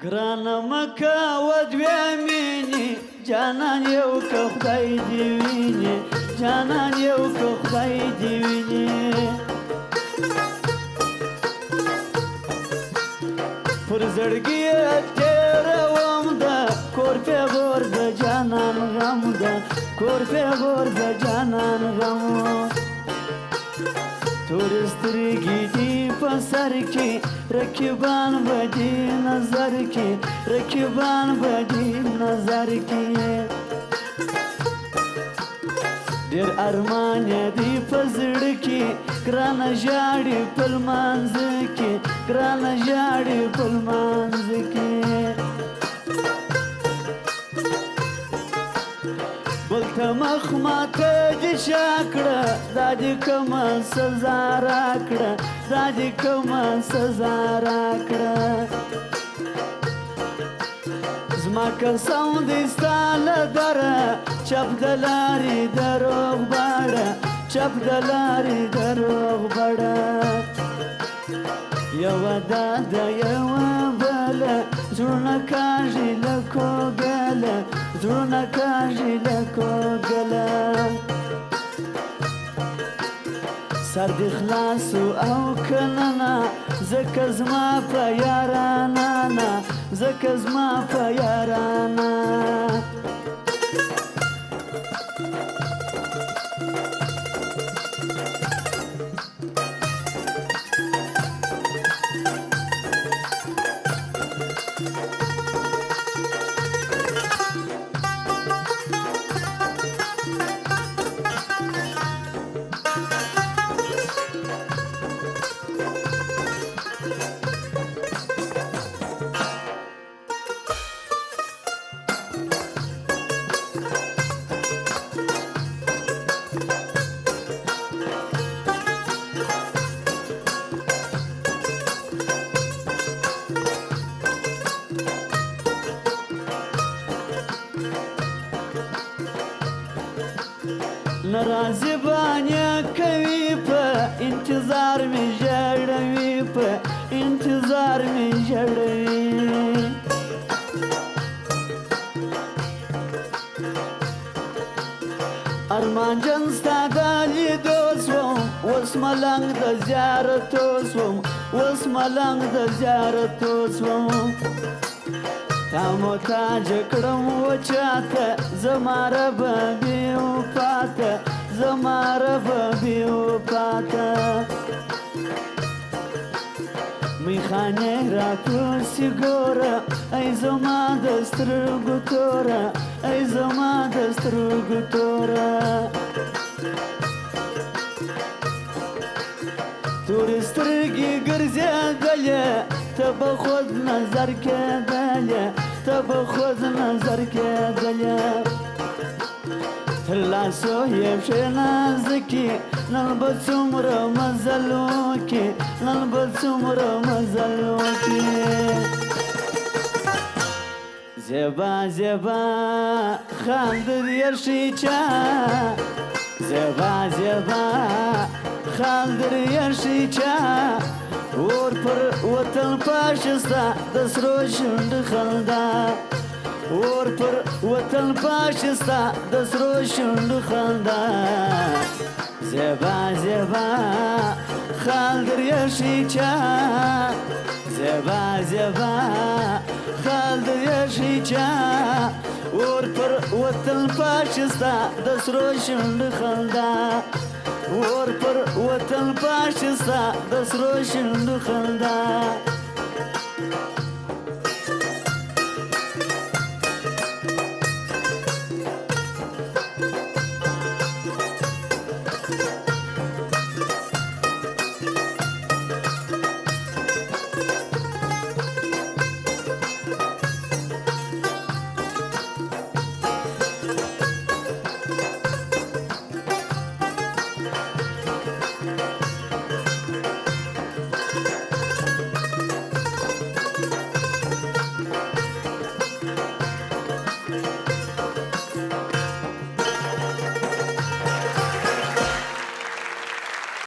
ګرانه مکه ودوې مینې جانان یو که خدای دې ویني جانان یو که خدای دې ویني پر زړګي یې تېروم د کور پیغور د جانان غم ده کور پیغور د جانان غم تورې سترګې دي په سر کې رقیبان به دي نظر کې رقیبان به دي نظر کې ډېر ارمان یې دی په زړه کې ګرانه ژاړي په لمانځ کې ګرانه ژاړي په لمانځ کې بل ته مخ ماته دې شا کړه دا دې کومه سزا راکړه دا دې کومه سزا راکړه زما قسم دې ستا له دره چپ د لارې دروغ باړه چپ د لارې دروغ باړه یوه دا ده یوه بله زړونه کاږي له کوږله زړونه کاږي له کوږله سر دې خلاصو او که نه نه ځکه زما په یارانه نه ځکه زما په یارانه ناراضي باندې کوي په انتظار مې ژړوي په انتظار مې ژړوي ارمان جان ستا د لیدو سوم اوس ملنګ د زیارتو سوم اوس ملنګ د زیارتو سوم تا محتاج کړم وچاته زما رب بې وفاته زما رب بې وفاته میخانې راکوسي ګوره ای زما د سترګو توره ای زما د سترګو توره تورې سترګې ګرځېدلې ته به خود نظر کېدلې ته به خود نظر کېدلې تر لاسو یې پښې نازکې نن به څومره مزل وکړې نن به څومره مزل وکړې زیبا زیبا خاندر یرشي چا زیبا زیبا خاندر یرشي چا اور پر وطن پاشستا د سرو شونډ خندا اور پر وطن پاشستا د سرو شونډ خندا زیبا زیبا خاندر یرشي چا زیبا زیبا خاندر یرشي چا اور پر وطن پاشستا د سرو شونډ خندا اور پر وطن پاشستا د سرو شونډو خندا